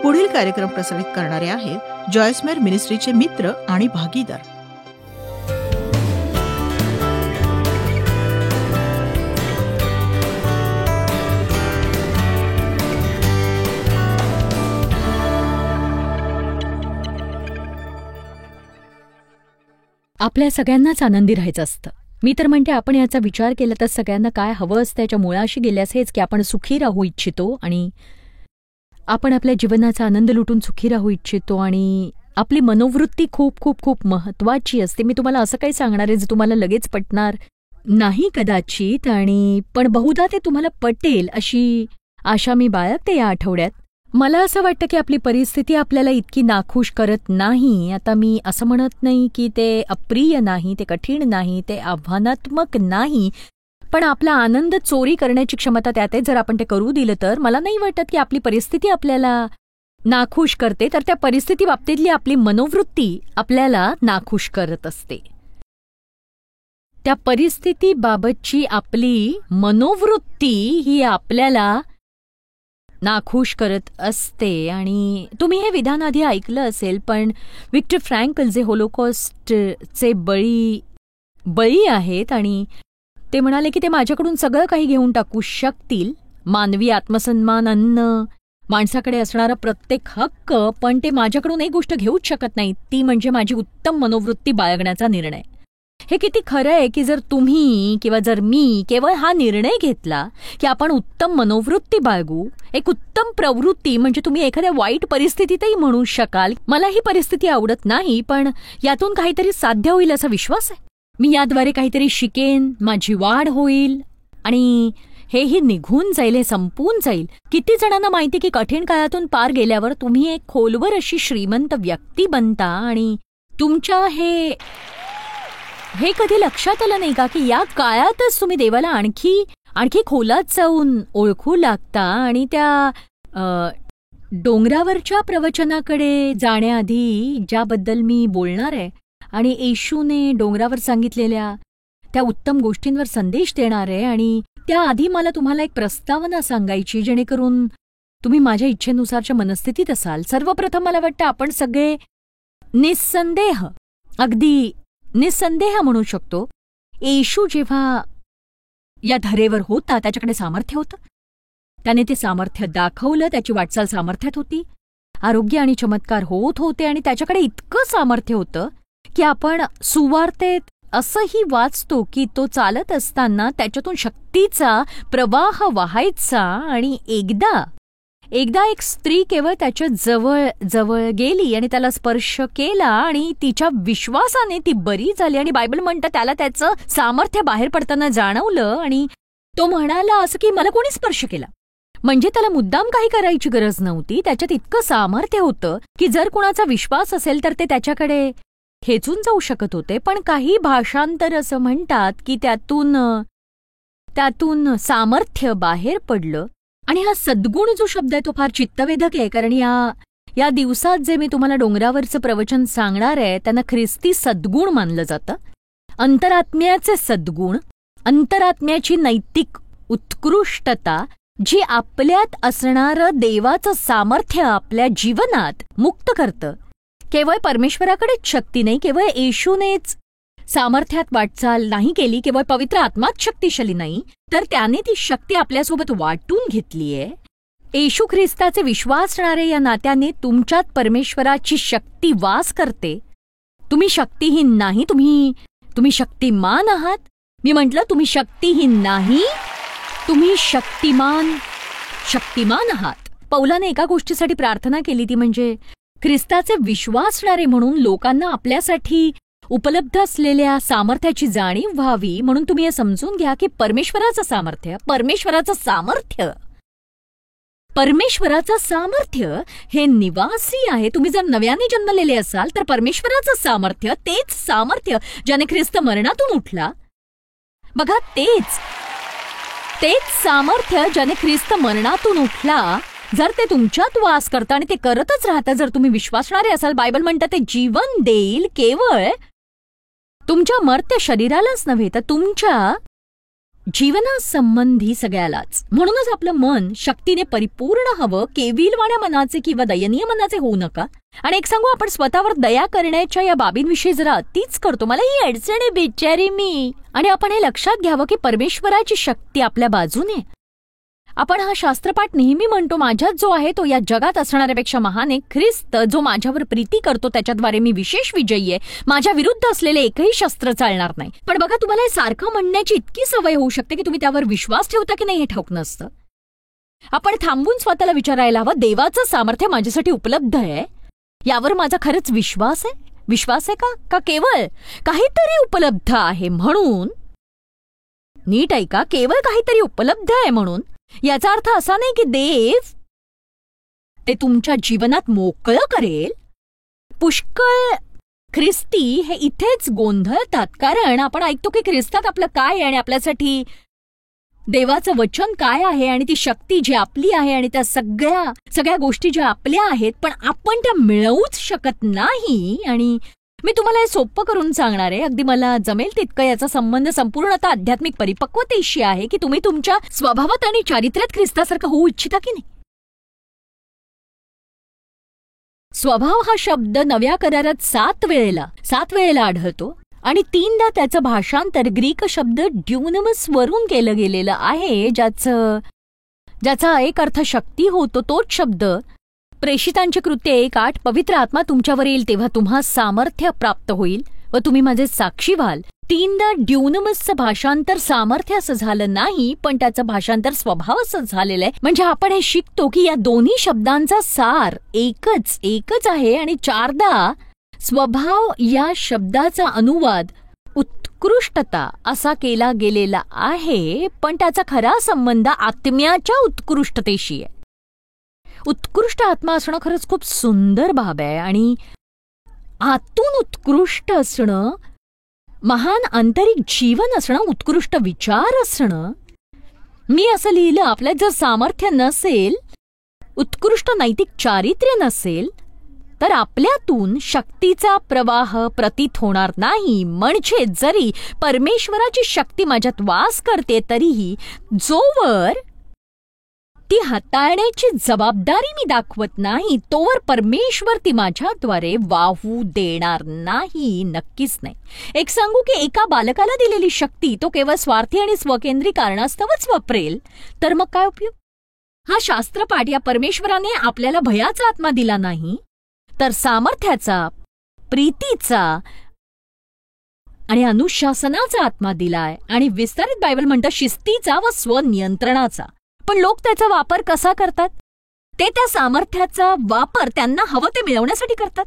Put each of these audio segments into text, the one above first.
पुढील कार्यक्रम प्रसारित करणारे आहेत जॉयसमेर मिनिस्ट्रीचे मित्र आणि भागीदार. आपल्या सगळ्यांनाच आनंदी राहायचं असतं. मी तर म्हणते आपण याचा विचार केला तर सगळ्यांना काय हवं असतं याच्या मुळाशी गेल्यास हेच की आपण सुखी राहू इच्छितो आणि आपण आपल्या जीवनाचा आनंद लुटून सुखी राहू इच्छितो आणि आपली मनोवृत्ती खूप खूप खूप महत्त्वाची असते. मी तुम्हाला असं काही सांगणार आहे जे तुम्हाला लगेच पटणार नाही कदाचित, आणि पण बहुधा ते तुम्हाला पटेल अशी आशा मी बाळगते या आठवड्यात. मला असं वाटतं की आपली परिस्थिती आपल्याला इतकी नाखुश करत नाही. आता मी असं म्हणत नाही की ते अप्रिय नाही, ते कठीण नाही, ते आव्हानात्मक नाही, पण आपला आनंद चोरी करण्याची क्षमता त्यात आहे जर आपण ते करू दिलं तर. मला नाही वाटत की आपली परिस्थिती आपल्याला नाखुश करते, तर त्या परिस्थिती बाबतीतली आपली मनोवृत्ती आपल्याला नाखुश करत असते. त्या परिस्थितीबाबतची आपली मनोवृत्ती ही आपल्याला नाखुश करत असते. आणि तुम्ही हे विधान आधी ऐकलं असेल, पण विक्टर फ्रँकल जे होलोकॉस्टचे बळी आहेत आणि ते म्हणाले की ते माझ्याकडून सगळं काही घेऊन टाकू शकतील, मानवी आत्मसन्मान, अन्न, माणसाकडे असणारा प्रत्येक हक्क, पण ते माझ्याकडून एक गोष्ट घेऊच शकत नाही, ती म्हणजे माझी उत्तम मनोवृत्ती बाळगण्याचा निर्णय. हे किती खरं आहे की जर तुम्ही किंवा जर मी केवळ हा निर्णय घेतला की आपण उत्तम मनोवृत्ती बाळगू, एक उत्तम प्रवृत्ती, म्हणजे तुम्ही एखाद्या वाईट परिस्थितीतही म्हणू शकाल मला ही परिस्थिती आवडत नाही पण यातून काहीतरी साध्य होईल असा विश्वास आहे, मी याद्वारे काहीतरी शिकेन, माझी वाढ होईल आणि हेही निघून जाईल, हे संपून जाईल. किती जणांना माहिती की कठीण काळातून पार गेल्यावर तुम्ही एक खोलवर अशी श्रीमंत व्यक्ती बनता आणि तुमच्या हे कधी लक्षात आलं नाही का की या काळातच तुम्ही देवाला आणखी खोलात जाऊन ओळखू लागता. आणि त्या डोंगरावरच्या प्रवचनाकडे जाण्याआधी ज्याबद्दल मी बोलणार आहे आणि येशूने डोंगरावर सांगितलेल्या त्या उत्तम गोष्टींवर संदेश देणार आहे, आणि त्याआधी मला तुम्हाला एक प्रस्तावना सांगायची जेणेकरून तुम्ही माझ्या इच्छेनुसारच्या मनस्थितीत असाल. सर्वप्रथम मला वाटतं आपण सगळे अगदी निसंदेह म्हणू शकतो, येशू जेव्हा या धरेवर होता त्याच्याकडे सामर्थ्य होतं, त्याने ते सामर्थ्य दाखवलं, त्याची वाटचाल सामर्थ्यात होती, आरोग्य आणि चमत्कार होत होते आणि त्याच्याकडे इतकं सामर्थ्य होतं की आपण सुवार्तेत असंही वाचतो की तो चालत असताना त्याच्यातून शक्तीचा प्रवाह वाहायचा आणि एकदा एक स्त्री केवळ त्याच्या जवळ गेली आणि त्याला स्पर्श केला आणि तिच्या विश्वासाने ती बरी झाली आणि बायबल म्हणतं त्याला त्याचं सामर्थ्य बाहेर पडताना जाणवलं आणि तो म्हणाला असं की मला कोणी स्पर्श केला. म्हणजे त्याला मुद्दाम काही करायची गरज नव्हती, त्याच्यात इतकं सामर्थ्य होतं की जर कुणाचा विश्वास असेल तर ते त्याच्याकडे खेचून जाऊ शकत होते. पण काही भाषांतर असं म्हणतात की त्यातून सामर्थ्य बाहेर पडलं. आणि हा सद्गुण जो शब्द आहे तो फार चित्तवेधक आहे, कारण या दिवसात जे मी तुम्हाला डोंगरावरचं प्रवचन सांगणार आहे त्यांना ख्रिस्ती सद्गुण मानलं जातं. अंतरात्म्याचे सद्गुण, अंतरात्म्याची नैतिक उत्कृष्टता, जी आपल्यात असणारं देवाचं सामर्थ्य आपल्या जीवनात मुक्त करतं. केवळ परमेश्वराकडेच शक्ती नाही, केवळ येशूनेच सामर्थ्यात वाटचाल नाही केली, केवळ पवित्र आत्माच शक्तिशाली नाही, तर त्याने ती शक्ती आपल्यासोबत वाटून घेतलीये. येशू ख्रिस्ताचे विश्वासणारे या नात्याने तुमच्यात परमेश्वराची शक्ती वास करते. तुम्ही शक्तिहीन नाही, तुम्ही शक्तिमान आहात. मी म्हटलं तुम्ही शक्तिहीन नाही, तुम्ही शक्तिमान आहात. पौलाने एका गोष्टीसाठी प्रार्थना केली, ती म्हणजे ख्रिस्ताचे विश्वासणारे म्हणून लोकांना आपल्यासाठी उपलब्ध असलेल्या सामर्थ्याची जाणीव व्हावी. म्हणून तुम्ही हे समजून घ्या की परमेश्वराचं सामर्थ्य हे निवासी आहे. तुम्ही जर नव्याने जन्मलेले असाल तर परमेश्वराचं सामर्थ्य, तेच सामर्थ्य ज्याने ख्रिस्त मरणातून उठला, बघा तेच सामर्थ्य ज्याने ख्रिस्त मरणातून उठला, जर ते तुमच्यात वास करतं आणि ते करतच राहतं, जर तुम्ही विश्वासणारे असाल, बायबल म्हणतं ते जीवन देईल केवळ तुमच्या मर्त्य शरीरालाच नव्हे तर तुमच्या जीवनासंबंधी सगळ्यालाच. म्हणूनच आपलं मन शक्तीने परिपूर्ण हवं, केविलवाण्या मनाचे किंवा दयनीय मनाचे होऊ नका. आणि एक सांगू, आपण स्वतःवर दया करण्याच्या या बाबींविषयी जरा अतिच करतो. मला ही अडचण आहे बिचारी मी. आणि आपण हे लक्षात घ्यावं की परमेश्वराची शक्ती आपल्या बाजूने. आपण हा शास्त्रपाठ नेहमी म्हणतो, माझ्यात जो आहे तो या जगात असणाऱ्यापेक्षा महान आहे. ख्रिस्त जो माझ्यावर प्रीती करतो त्याच्याद्वारे मी विशेष विजयी आहे. माझ्या विरुद्ध असलेले एकही शस्त्र चालणार नाही. पण बघा, तुम्हाला हे सारखं म्हणण्याची इतकी सवय होऊ शकते की तुम्ही त्यावर विश्वास ठेवता की नाही हे ठाऊक नसतं. आपण थांबून स्वतःला विचारायला हवं, देवाचं सामर्थ्य माझ्यासाठी उपलब्ध आहे, यावर माझा खरंच विश्वास आहे? विश्वास आहे का केवळ काहीतरी उपलब्ध आहे म्हणून? नीट ऐका, केवळ काहीतरी उपलब्ध आहे म्हणून याचा अर्थ असा नाही की देव ते तुमच्या जीवनात मोकळं करेल. पुष्कळ ख्रिस्ती हे इथेच गोंधळतात, कारण आपण ऐकतो की ख्रिस्तात आपलं काय आहे आणि आपल्यासाठी देवाचं वचन काय आहे आणि ती शक्ती जी आपली आहे आणि त्या सगळ्या गोष्टी ज्या आपल्या आहेत, पण आपण त्या मिळवूच शकत नाही. आणि मी तुम्हाला हे सोपं करून सांगणार आहे, अगदी मला जमेल तितकं. याचा संबंध संपूर्णतः आध्यात्मिक परिपक्वतेशी आहे की तुम्ही तुमच्या स्वभावात आणि चारित्र्यात ख्रिस्तासारखं होऊ इच्छिता की नाही. स्वभाव हा शब्द नव्या करारात 7 वेळेला आढळतो आणि 3दा त्याचं भाषांतर ग्रीक शब्द ड्युनमस वरून केलं गेलेलं आहे, ज्याचा एक अर्थ शक्ती होतो. तोच शब्द प्रेषितांची कृत्य 1:8, पवित्र आत्मा तुमच्यावर येईल तेव्हा तुम्हा सामर्थ्य प्राप्त होईल व तुम्ही माझे साक्षी व्हाल. 3दा ड्युनमसचं भाषांतर सामर्थ्य असं झालं नाही, पण त्याचं भाषांतर स्वभाव असं झालेलं आहे. म्हणजे आपण हे शिकतो की या दोन्ही शब्दांचा सार एकच आहे. आणि 4दा स्वभाव या शब्दाचा अनुवाद उत्कृष्टता असा केला गेलेला आहे, पण त्याचा खरा संबंध आत्म्याच्या उत्कृष्टतेशी आहे. उत्कृष्ट आत्मा असणं खरंच खूप सुंदर बाब आहे आणि आतून उत्कृष्ट असणं, महान आंतरिक जीवन असणं, उत्कृष्ट विचार असणं. मी असं लिहिलं, आपल्यात जर सामर्थ्य नसेल, उत्कृष्ट नैतिक चारित्र्य नसेल, तर आपल्यातून शक्तीचा प्रवाह प्रतीत होणार नाही. म्हणजे जरी परमेश्वराची शक्ती माझ्यात वास करते तरीही जोवर ती हाताळण्याची जबाबदारी मी दाखवत नाही तोवर परमेश्वर ती माझ्याद्वारे वाहू देणार नाही, नक्कीच नाही. एक सांगू की एका बालकाला दिलेली शक्ती तो केवळ स्वार्थी आणि स्वकेंद्री कारणास्तवच वापरेल तर मग काय उपयोग? हा शास्त्रपाठ या परमेश्वराने आपल्याला भयाचा आत्मा दिला नाही, तर सामर्थ्याचा, प्रीतीचा आणि अनुशासनाचा आत्मा दिलाय. आणि विस्तारित बायबल म्हणतं शिस्तीचा व स्वनियंत्रणाचा. पण लोक त्याचा वापर कसा करतात? ते त्या सामर्थ्याचा वापर त्यांना हवं ते मिळवण्यासाठी करतात.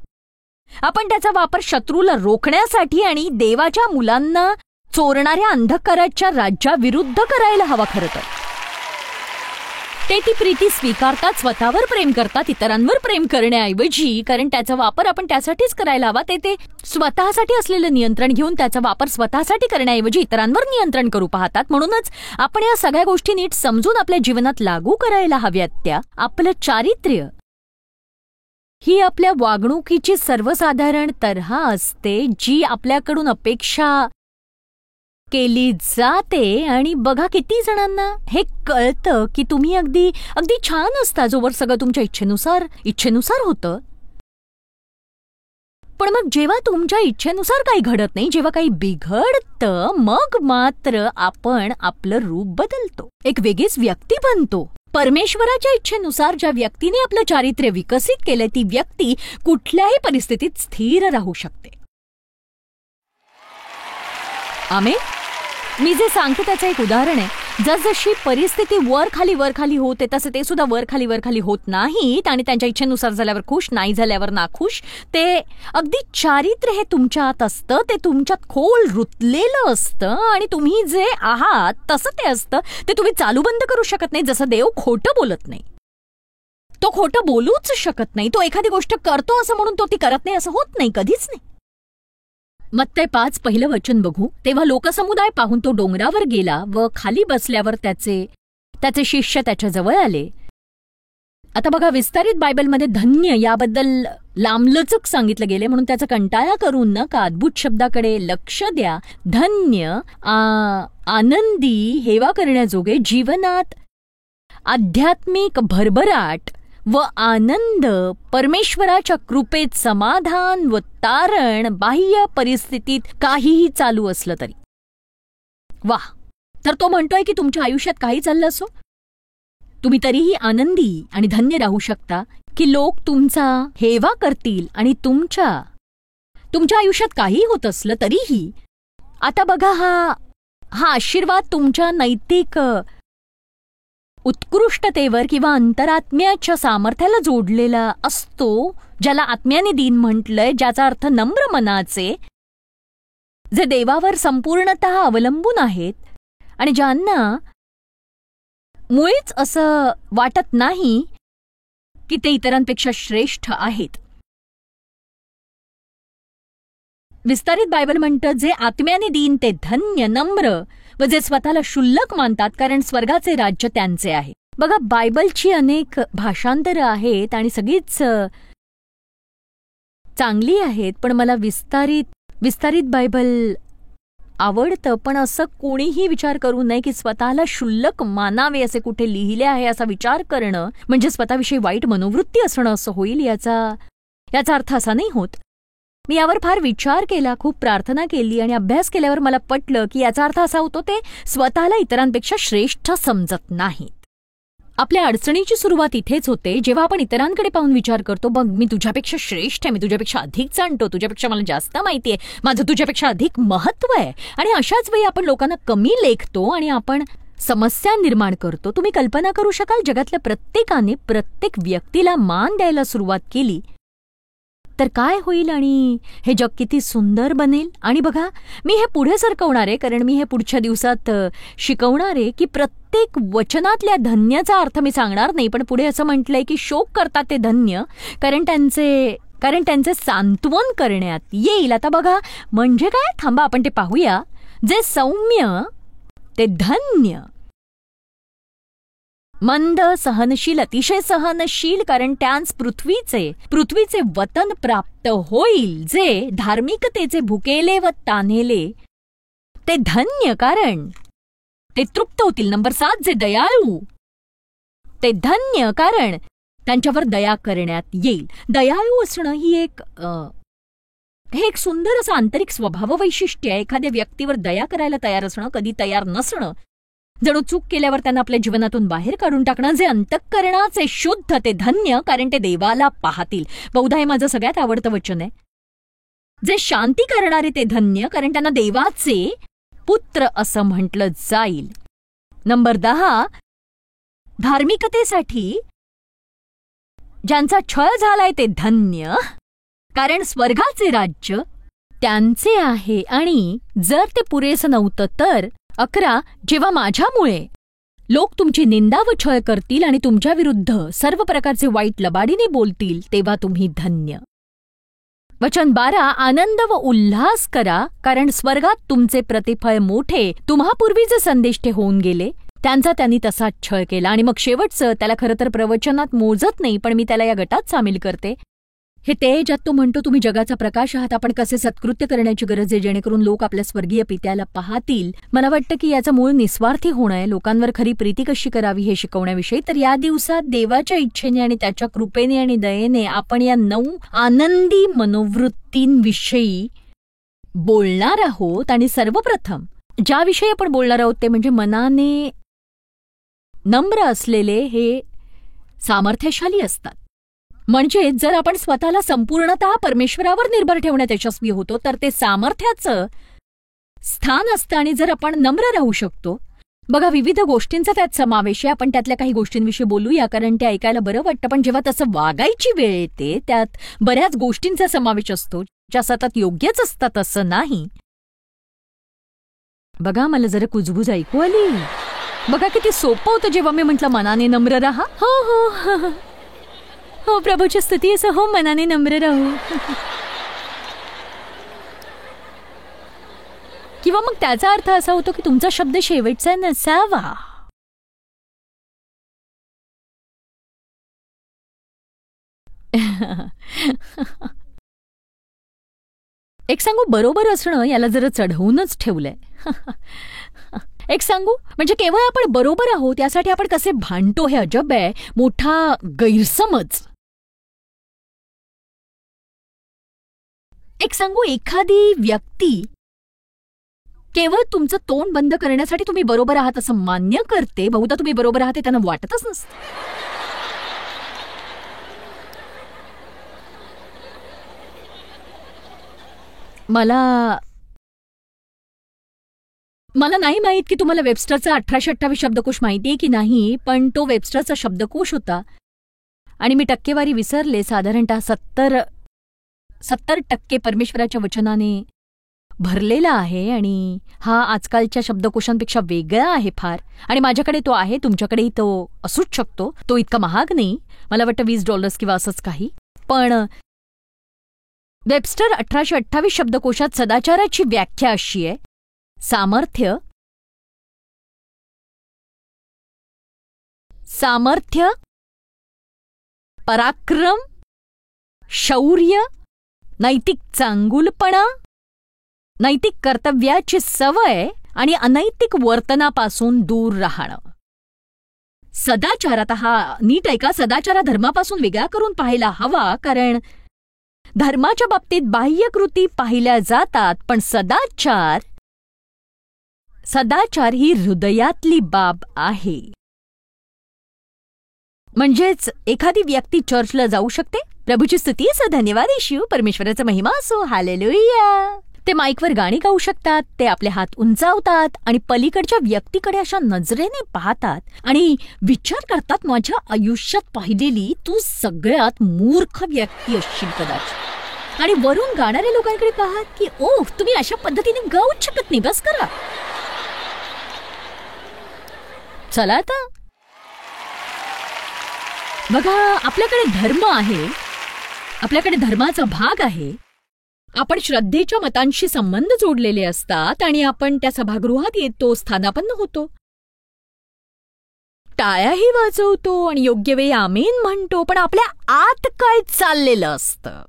आपण त्याचा वापर शत्रूला रोखण्यासाठी आणि देवाच्या मुलांना चोरणाऱ्या अंधकाराच्या राज्याविरुद्ध करायला हवा. खरं तर ते ती प्रीती स्वीकारतात, स्वतःवर प्रेम करतात, इतरांवर प्रेम करण्याऐवजी, कारण त्याचा वापर आपण त्यासाठीच करायला हवा. ते स्वतःसाठी असलेलं नियंत्रण घेऊन त्याचा वापर स्वतःसाठी करण्याऐवजी इतरांवर नियंत्रण करू पाहतात. म्हणूनच आपण या सगळ्या गोष्टी नीट समजून आपल्या जीवनात लागू करायला हव्यात. त्या आपलं चारित्र्य ही आपल्या वागणुकीची सर्वसाधारण तऱ्हा असते जी आपल्याकडून अपेक्षा केली जाते. आणि बघा, किती जणांना हे कळतं की तुम्ही अगदी छान असता जोवर सगळं तुमच्या इच्छेनुसार होतं. पण मग जेव्हा तुमच्या इच्छेनुसार काही घडत नाही, जेव्हा काही बिघडतं, मग मात्र आपण आपलं रूप बदलतो, एक वेगळीच व्यक्ती बनतो. परमेश्वराच्या इच्छेनुसार ज्या व्यक्तीने आपलं चारित्र्य विकसित केलं ती व्यक्ती कुठल्याही परिस्थितीत स्थिर राहू शकते. आमेन. मी जे सांगते त्याचं एक उदाहरण आहे. जसजशी परिस्थिती वर खाली होते तसे ते सुद्धा वर खाली होत नाहीत आणि त्यांच्या इच्छेनुसार झाल्यावर खुश, नाही झाल्यावर नाखुश. ते अगदी चारित्र्य हे तुमच्यात असतं, ते तुमच्यात खोल रुतलेलं असतं आणि तुम्ही जे आहात तसं ते असतं. ते तुम्ही चालू बंद करू शकत नाही. जसं देव खोटं बोलत नाही, तो खोटं बोलूच शकत नाही. तो एखादी गोष्ट करतो असं म्हणून तो ती करत नाही असं होत नाही, कधीच नाही. मत्तै 5 पहिलं वचन बघू. तेव्हा लोकसमुदाय पाहून तो डोंगरावर गेला व खाली बसल्यावर त्याचे शिष्य त्याच्याजवळ आले आता बघा, विस्तारित बायबलमध्ये धन्य याबद्दल लांबलचक सांगितलं गेले, म्हणून त्याचा कंटाळा करू नका. अद्भुत शब्दाकडे लक्ष द्या. धन्य, आनंदी, हेवा करण्याजोगे, जीवनात आध्यात्मिक भरभराट व आनंद, परमेश्वराच्या कृपेत समाधान व तारण, बाह्य परिस्थितीत काहीही चालू असलं तरी. वाह! तर तो म्हणतोय की तुमच्या आयुष्यात काही चाललं असो, तुम्ही तरीही आनंदी आणि धन्य राहू शकता, की लोक तुमचा हेवा करतील आणि तुमच्या आयुष्यात काही होत असलं तरीही. आता बघा, हा आशीर्वाद तुमच्या नैतिक उत्कृष्टतेवर किंवा अंतरात्म्याच्या सामर्थ्याला जोडलेला असतो, ज्याला आत्म्याने दीन म्हटलंय, ज्याचा अर्थ नम्र मनाचे, जे देवावर संपूर्णतः अवलंबून आहेत आणि ज्यांना मुळीच असं वाटत नाही की ते इतरांपेक्षा श्रेष्ठ आहेत. विस्तारित बायबल म्हणतं, जे आत्म्याने दीन ते धन्य, नम्र व जे स्वतःला क्षुल्लक मानतात, कारण स्वर्गाचे राज्य त्यांचे आहे. बघा, बायबलची अनेक भाषांतरं आहेत आणि सगळीच चांगली आहेत, पण मला विस्तारित बायबल आवडतं. पण असं कोणीही विचार करू नये की स्वतःला क्षुल्लक मानावे असे कुठे लिहिले आहे असा विचार करणं म्हणजे स्वतःविषयी वाईट मनोवृत्ती असणं असं होईल. याचा अर्थ असा नाही होत. मी यावर फार विचार केला, खूप प्रार्थना केली आणि अभ्यास केल्यावर मला पटलं की याचा अर्थ असा होतो ते स्वतःला इतरांपेक्षा श्रेष्ठ समजत नाहीत. आपल्या अडचणीची सुरुवात इथेच होते, जेव्हा आपण इतरांकडे पाहून विचार करतो, बघ मी तुझ्यापेक्षा श्रेष्ठ आहे, मी तुझ्यापेक्षा अधिक जाणतो, तुझ्यापेक्षा मला जास्त माहिती आहे, माझं तुझ्यापेक्षा अधिक महत्त्व आहे. आणि अशाच वेळी आपण लोकांना कमी लेखतो आणि आपण समस्या निर्माण करतो. तुम्ही कल्पना करू शकाल, जगातल्या प्रत्येकाने प्रत्येक व्यक्तीला मान द्यायला सुरुवात केली तर काय होईल आणि हे जग किती सुंदर बनेल. आणि बघा, मी हे पुढे सरकवणार आहे, कारण मी हे पुढच्या दिवसात शिकवणार आहे की प्रत्येक वचनातल्या धन्याचा अर्थ मी सांगणार नाही, पण पुढे असं म्हटलंय की शोक करतात ते धन्य, कारण त्यांचे सांत्वन करण्यात येईल. आता बघा, म्हणजे काय? थांबा, आपण ते पाहूया. जे सौम्य ते धन्य, मंद, सहनशील, अतिशय सहनशील, कारण त्यांस पृथ्वीचे वतन प्राप्त होईल. जे धार्मिकतेचे भुकेले व तान्हेले ते धन्य, कारण ते तृप्त होतील. नंबर 7, जे दयाळू ते धन्य, कारण त्यांच्यावर दया करण्यात येईल. दयाळू असणं हे एक सुंदर असं आंतरिक स्वभाव वैशिष्ट्य आहे. एखाद्या व्यक्तीवर दया करायला तयार असणं, कधी तयार नसणं, जणू चूक केल्यावर त्यांना आपल्या जीवनातून बाहेर काढून टाकणं. जे अंतःकरणाचे शुद्ध ते धन्य, कारण ते देवाला पाहतील. बहुधा हे माझं सगळ्यात आवडतं वचन आहे. जे शांती करणारे ते धन्य, कारण त्यांना देवाचे पुत्र असं म्हटलं जाईल. नंबर 10, धार्मिकतेसाठी ज्यांचा छळ झालाय ते धन्य, कारण स्वर्गाचे राज्य त्यांचे आहे. आणि जर ते पुरेसं नव्हतं तर 11, जेव्हा माझ्यामुळे लोक तुमची निंदा व छळ करतील आणि तुमच्या विरुद्ध सर्व प्रकारचे वाईट लबाडीने बोलतील, तेव्हा तुम्ही धन्य. वचन 12, आनंद व उल्हास करा, कारण स्वर्गात तुमचे प्रतिफळ मोठे. तुम्हापूर्वी जे संदेष्टे होऊन गेले त्यांचा त्यांनी तसाच छळ केला. आणि मग शेवटचं, त्याला खरं तर प्रवचनात मोजत नाही, पण मी त्याला या गटात सामील करते. हे ते ज्यात तो म्हणतो, तुम्ही जगाचा प्रकाश आहात. आपण कसे सत्कृत्य करण्याची गरज आहे जेणेकरून लोक आपल्या स्वर्गीय पित्याला पाहतील. मला वाटतं की याचं मूळ निस्वार्थी होणं आहे, लोकांवर खरी प्रीती कशी करावी हे शिकवण्याविषयी. तर या दिवसात देवाच्या इच्छेने आणि त्याच्या कृपेने आणि दयेने आपण या 9 आनंदी मनोवृत्तींविषयी बोलणार आहोत. आणि सर्वप्रथम ज्याविषयी आपण बोलणार आहोत ते म्हणजे मनाने नम्र असलेले हे सामर्थ्यशाली असतात. म्हणजे जर आपण स्वतःला संपूर्णतः परमेश्वरावर निर्भर ठेवण्यात यशस्वी होतो तर ते सामर्थ्याचं स्थान असतं. आणि जर आपण नम्र राहू शकतो, बघा विविध गोष्टींचा त्यात समावेश आहे. आपण त्यातल्या काही गोष्टींविषयी बोलूया, कारण ते ऐकायला बरं वाटतं. पण जेव्हा तसं वागायची वेळ येते त्यात बऱ्याच गोष्टींचा समावेश असतो ज्या सतत योग्यच असतात असं नाही. बघा, मला जरा कुजबुज ऐकू आली. बघा किती सोपं होतं जेव्हा मी म्हटलं मनाने नम्र राहा. हो हो हो, प्रभूची स्तुती असं, हो मनाने नम्र राहू. किंवा मग त्याचा अर्थ असा होतो की तुमचा शब्द शेवटचा नसावा. एक सांगू, बरोबर असणं याला जरा चढवूनच ठेवलंय. एक सांगू, म्हणजे केवळ आपण बरोबर आहोत यासाठी आपण कसे भांडतो हे अजब आहे, मोठा गैरसमज. एक सांगू, एखादी व्यक्ती केवळ तुमचं तोंड बंद करण्यासाठी तुम्ही बरोबर आहात असं मान्य करते, बहुधा तुम्ही बरोबर आहात हे त्यांना वाटतच नसतं. मला नाही माहीत की तुम्हाला वेबस्टरचा 1828 शब्दकोश माहितीये की नाही, पण तो वेबस्टरचा शब्दकोश होता आणि मी टक्केवारी विसरले. साधारणतः 70% परमेश्वराच्या वचनाने भरलेला आहे आणि हा आजकालच्या शब्दकोशांपेक्षा वेगळा आहे फार. आणि माझ्याकडे तो आहे, तुमच्याकडेही तो असूच शकतो. तो इतका महाग नाही, मला वाटतं $20 किंवा असंच काही. पण वेबस्टर 1828 शब्दकोशात सदाचाराची व्याख्या अशी आहे: सामर्थ्य, पराक्रम, शौर्य, नैतिक चांगुलपणा, नैतिक कर्तव्याची सवय आणि अनैतिक वर्तनापासून दूर राहणं. सदाचार, आता हा नीट ऐका, सदाचार धर्मापासून वेगळा करून पाहायला हवा, कारण धर्माच्या बाबतीत बाह्यकृती पाहिल्या जातात, पण सदाचार ही हृदयातली बाब आहे. म्हणजेच एखादी व्यक्ती चर्चला जाऊ शकते, प्रभूची स्तुती असो, धन्यवाद येशू, परमेश्वराचा महिमा असो, हालेलुया. ते माईकवर गाणी गाऊ शकतात, ते आपले हात उंचावतात आणि पलीकडच्या व्यक्तीकडे अशा नजरेने पाहतात आणि विचार करतात, माझ्या आयुष्यात पाहिलेली तू सगळ्यात मूर्ख व्यक्ती असशील कदाचित. आणि वरून गाणाऱ्या लोकांकडे पाहत की ओह, तुम्ही अशा पद्धतीने गाऊच शकत नाही, बस करा. चला आता बघा, आपल्याकडे धर्म आहे, आपल्याकडे धर्माचा भाग आहे, आपण श्रद्धेच्या मतांशी संबंध जोडलेले असतात आणि आपण त्या सभागृहात येतो, स्थानापन्न होतो, टाळ्याही वाजवतो आणि योग्य वेळी आमेन म्हणतो. पण आपल्या आत काय चाललेलं असतं,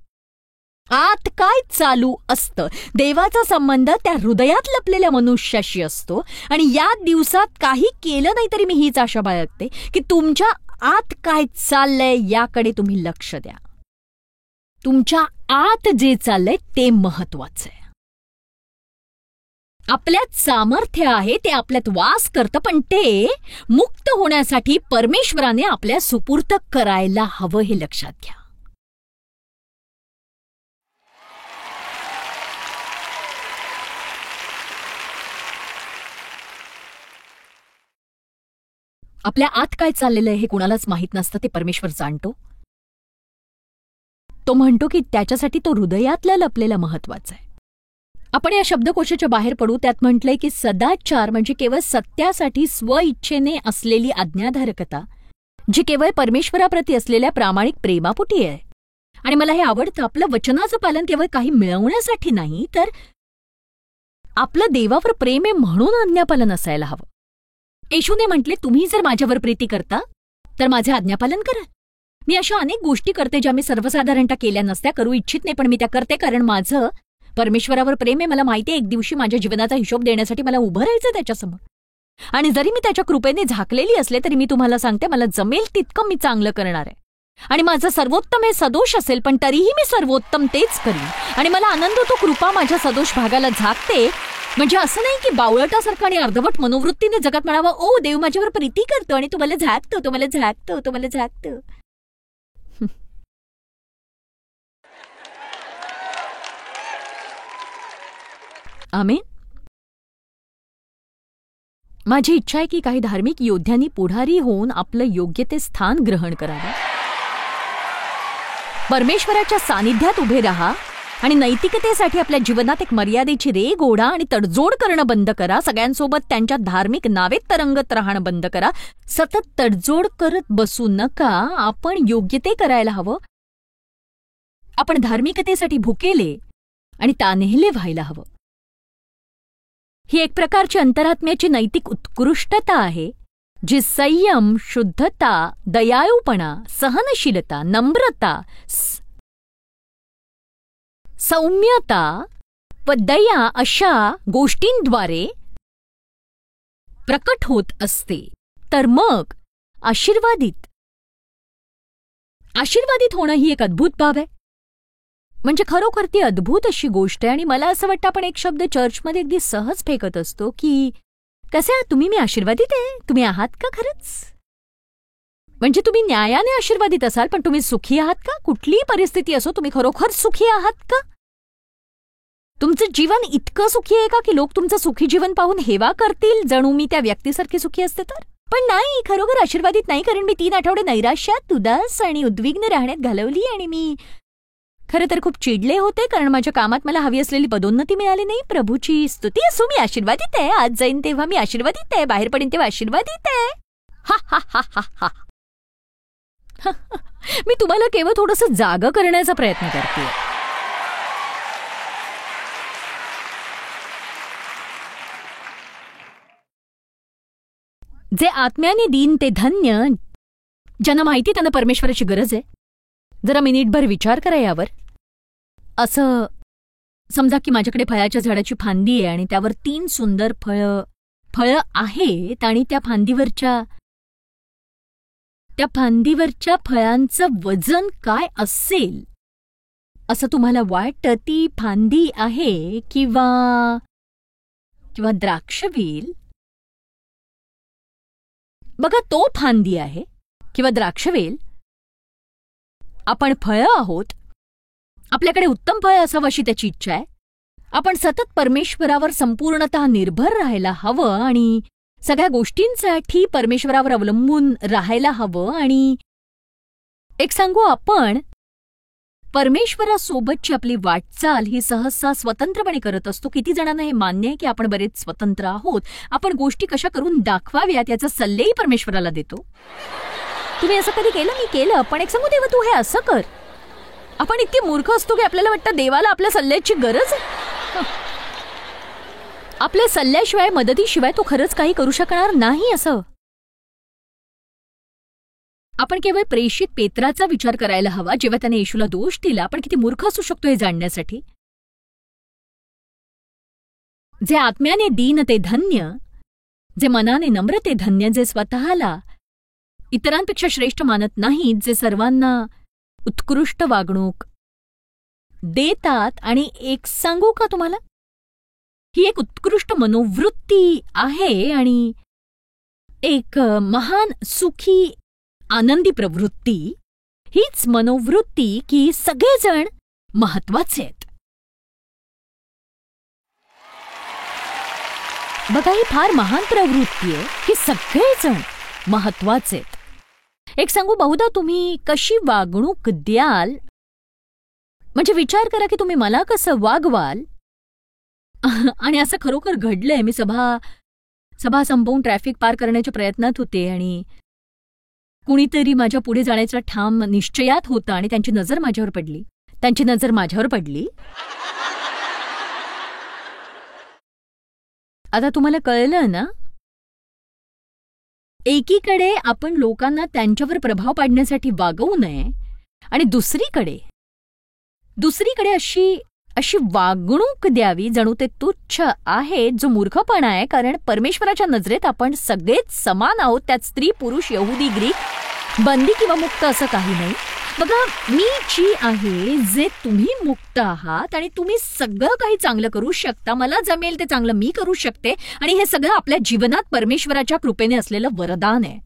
आत काय चालू असतं? देवाचा संबंध त्या हृदयात लपलेल्या मनुष्याशी असतो. आणि या दिवसात काही केलं नाही तरी मी हीच आशा बाळगते की तुमच्या आत काय चाललंय याकडे तुम्ही लक्ष द्या. तुमच्या आत जे चाललंय ते महत्वाचं आहे. आपल्यात सामर्थ्य आहे, ते आपल्यात वास करतं, पण ते मुक्त होण्यासाठी परमेश्वराने आपल्या सुपूर्त करायला हवं, हे लक्षात घ्या. आपल्या आत काय चाललेलं आहे हे कुणालाच माहीत नसतं, ते परमेश्वर जाणतो. तो म्हणतो की त्याच्यासाठी तो हृदयातलं लपलेलं महत्वाचं आहे. आपण या शब्दकोशाच्या बाहेर पडू. त्यात म्हटलंय की सदाचार म्हणजे केवळ सत्यासाठी स्वइच्छेने असलेली आज्ञाधारकता, जी केवळ परमेश्वराप्रती असलेल्या प्रामाणिक प्रेमापोटी आहे. आणि मला हे आवडतं, आपलं वचनाचं पालन केवळ काही मिळवण्यासाठी नाही, तर आपलं देवावर प्रेम आहे म्हणून आज्ञापालन असायला हवं. येशूने म्हटले, तुम्ही जर माझ्यावर प्रीती करता तर माझे आज्ञापालन कराल. मी अशा अनेक गोष्टी करते ज्या मी सर्वसाधारणतः केल्या नसत्या, करू इच्छित नाही, पण मी त्या करते कारण माझं परमेश्वरावर प्रेम आहे. मला माहिती आहे एक दिवशी माझ्या जीवनाचा हिशोब देण्यासाठी मला उभं राहायचं त्याच्यासमोर. आणि जरी मी त्याच्या कृपेने झाकलेली असले तरी मी तुम्हाला सांगते, मला जमेल तितकं मी चांगलं करणार आहे. आणि माझं सर्वोत्तम हे सदोष असेल, पण तरीही मी सर्वोत्तम तेच करीन. आणि मला आनंद होतो, कृपा माझ्या सदोष भागाला झाकते. म्हणजे असं नाही की बावळटासारखं आणि अर्धवट मनोवृत्तीने जगात म्हणावं, ओ देव माझ्यावर प्रीती करतो आणि तुम्हाला झाकतो, तुम्हाला झाकतो, तुम्हाला झाकतो. आमेन. माझी इच्छा आहे की काही धार्मिक योद्ध्यांनी पुढारी होऊन आपलं योग्य ते स्थान ग्रहण करावं. परमेश्वराच्या सानिध्यात उभे राहा आणि नैतिकतेसाठी आपल्या जीवनात एक मर्यादेची रेघ ओढा आणि तडजोड करणं बंद करा. सगळ्यांसोबत त्यांच्या धार्मिक नावेत तरंगत राहणं बंद करा. सतत तडजोड करत बसू नका. आपण योग्य ते करायला हवं. आपण धार्मिकतेसाठी भुकेले आणि तान्हेले व्हायला हवं. ही एक प्रकारची अंतरात्म्याची नैतिक उत्कृष्टता आहे, जी संयम, शुद्धता, दयाळूपणा, सहनशीलता, नम्रता, सौम्यता व दया अशा गोष्टींद्वारे प्रकट होत असते, तर मग आशीर्वादित होणं ही एक अद्भुत बाब आहे. म्हणजे खरोखर ती अद्भुत अशी गोष्ट आहे. आणि मला असं वाटतं आपण एक शब्द चर्चमध्ये अगदी सहज फेकत असतो की कसे आहात तुम्ही, मी आशीर्वादित आहे. तुम्ही आहात का खरंच? म्हणजे तुम्ही न्यायाने आशीर्वादित असाल, पण तुम्ही सुखी आहात का? कुठलीही परिस्थिती असो, तुम्ही खरोखर सुखी आहात का? तुमचं जीवन इतकं सुखी आहे का की लोक तुमचं सुखी जीवन पाहून हेवा करतील जणू मी त्या व्यक्तीसारखी सुखी असते तर? पण नाही, खरोखर आशीर्वादित नाही. कारण मी 3 आठवडे नैराश्यात, उदास आणि उद्विग्न राहण्यात घालवली आणि मी खरं तर खूप चिडले होते कारण माझ्या कामात मला हवी असलेली पदोन्नती मिळाली नाही. प्रभूची स्तुती असो, मी आशीर्वादित आहे. आज जाईन तेव्हा मी आशीर्वादित आहे, बाहेर पडेन तेव्हा आशीर्वादित आहे. हा हा हा हा हा. मी तुम्हाला केवळ थोडंसं जागं करण्याचा प्रयत्न करते. जे आत्म्याने दीन ते धन्य, ज्यांना माहिती त्यांना परमेश्वराची गरज आहे. जरा मिनिटभर विचार करा यावर. असं समजा की माझ्याकडे फळाच्या झाडाची फांदी आहे आणि त्यावर 3 सुंदर फळं आहेत आणि त्या फांदीवरच्या फळांचं वजन काय असेल असं तुम्हाला वाटतं? ती फांदी आहे किंवा द्राक्षवेल? बघा, तो फांदी आहे किंवा द्राक्षवेल. आपण फळं आहोत. आपल्याकडे उत्तम फळ असावं अशी त्याची इच्छा आहे. आपण सतत परमेश्वरावर संपूर्णतः निर्भर राहायला हवं आणि सगळ्या गोष्टींसाठी परमेश्वरावर अवलंबून राहायला हवं. आणि एक सांगू, आपण परमेश्वरासोबतची आपली वाटचाल ही सहसा स्वतंत्रपणे करत असतो. किती जणांना हे मान्य आहे की आपण बरेच स्वतंत्र आहोत. आपण गोष्टी कशा करून दाखवाव्यात याचा सल्लेही परमेश्वराला देतो. तुम्ही असं कधी केलं? मी केलं. पण एक सांगू, देवा तू हे असं कर. आपण इतके मूर्ख असतो की आपल्याला वाटतं देवाला आपल्या सल्ल्याची गरज आहे. आपल्या सल्ल्याशिवाय, मदतीशिवाय तो खरंच काही करू शकणार नाही असं. आपण केवळ प्रेषित पेत्राचा विचार करायला हवा जेव्हा त्याने येशूला दोष दिला. आपण किती मूर्ख असू शकतो हे जाणण्यासाठी. जे आत्म्याने दीन ते धन्य, जे मनाने नम्र ते धन्य, जे स्वतःला इतरांपेक्षा श्रेष्ठ मानत नाहीत, जे सर्वांना उत्कृष्ट वागणूक देतात. आणि एक सांगू का तुम्हाला, ही एक उत्कृष्ट मनोवृत्ती आहे आणि एक महान सुखी आनंदी प्रवृत्ती. हीच मनोवृत्ती की सगळेजण महत्वाचे आहेत. बघा, ही फार महान प्रवृत्ती आहे की सगळेजण महत्वाचे आहेत. एक सांगू, बहुधा तुम्ही कशी वागणूक द्याल, म्हणजे विचार करा की तुम्ही मला कसं वागवाल. आणि असं खरोखर घडलंय. मी सभा संपवून ट्रॅफिक पार करण्याच्या प्रयत्नात होते आणि कुणीतरी माझ्या पुढे जाण्याच्या ठाम निश्चयात होता आणि त्यांची नजर माझ्यावर पडली. आता तुम्हाला कळलं ना, एकीकडे आपण लोकांना त्यांच्यावर प्रभाव पाडण्यासाठी वागवू नये आणि दुसरीकडे अशी वागणूक द्यावी जणू ते तुच्छ आहे, जो मूर्खपणा आहे. कारण परमेश्वराच्या नजरेत आपण सगळेच समान आहोत. त्यात स्त्री, पुरुष, यहुदी, ग्रीक, बंदी किंवा मुक्त असं काही नाही. बघा, मी जी आहे, जे तुम्ही मुक्त आहात आणि तुम्ही सगळं काही चांगलं करू शकता. मला जमेल ते चांगलं मी करू शकते आणि हे सगळं आपल्या जीवनात परमेश्वराच्या कृपेने असलेलं वरदान आहे.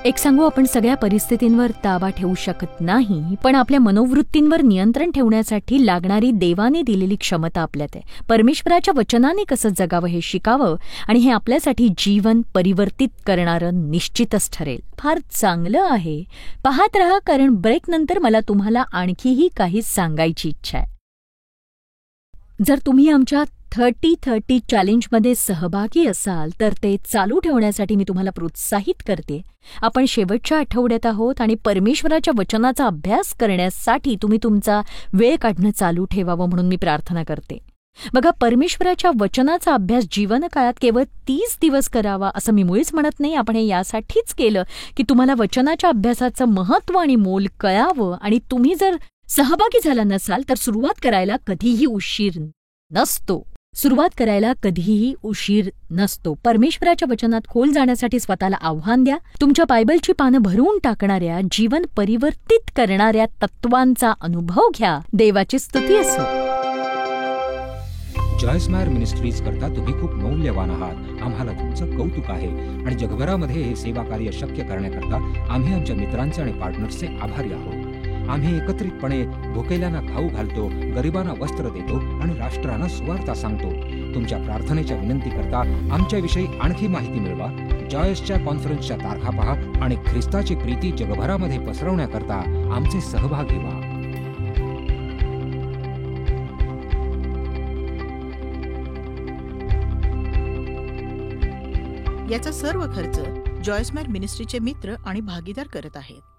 एक सांगू, आपण सगळ्या परिस्थितींवर ताबा ठेवू शकत नाही, पण आपल्या मनोवृत्तींवर नियंत्रण ठेवण्यासाठी लागणारी देवाने दिलेली क्षमता आपल्यात आहे. परमेश्वराच्या वचनाने कसं जगावं हे शिकावं आणि हे आपल्यासाठी जीवन परिवर्तित करणारं निश्चितच ठरेल. फार चांगलं आहे. पाहत रहा, कारण ब्रेकनंतर मला तुम्हाला आणखीही काही सांगायची इच्छा आहे. जर तुम्ही आमच्या 30-30 चॅलेंजमध्ये सहभागी असाल तर ते चालू ठेवण्यासाठी मी तुम्हाला प्रोत्साहित करते. आपण शेवटच्या आठवड्यात आहोत आणि परमेश्वराच्या वचनाचा अभ्यास करण्यासाठी तुम्ही तुमचा वेळ काढणं चालू ठेवावं म्हणून मी प्रार्थना करते. बघा, परमेश्वराच्या वचनाचा अभ्यास जीवनकाळात केवळ 30 दिवस करावा असं मी मुळीच म्हणत नाही. आपण हे यासाठीच केलं की तुम्हाला वचनाच्या अभ्यासाचं महत्त्व आणि मोल कळावं. आणि तुम्ही जर सहभागी झाला नसाल तर सुरुवात करायला कधीही उशीर नसतो. परमेश्वराच्या वचनात खोल जाण्यासाठी स्वतःला आव्हान द्या. तुमच्या बायबलची पानं भरून टाकणाऱ्या, जीवन परिवर्तित करणाऱ्या तत्वांचा अनुभव घ्या. देवाची स्तुती असो. जॉयस मेयर मिनिस्ट्रीज करता तुम्ही खूप मौल्यवान आहात. आम्हाला तुमचं कौतुक आहे आणि जगभरामध्ये हे सेवा कार्य शक्य करण्याकरता आम्ही आमच्या मित्रांचे आणि पार्टनर्सचे आभारी आहोत. आम्ही एकत्रितपणे भुकेल्यांना खाऊ घालतो, गरिबांना वस्त्र देतो आणि राष्ट्रांना सुवार्ता सांगतो. तुमच्या प्रार्थनेच्या विनंती करता आमच्याविषयी आणखी माहिती मिळवा. जॉयसच्या कॉन्फरन्सच्या तारखा पहा आणि ख्रिस्ताची प्रीती जगभरामध्ये पसरवण्याकरता आमचे सहभागी व्हा. याचा सर्व खर्च जॉयस मेयर मिनिस्ट्रीचे मित्र आणि भागीदार करत आहेत.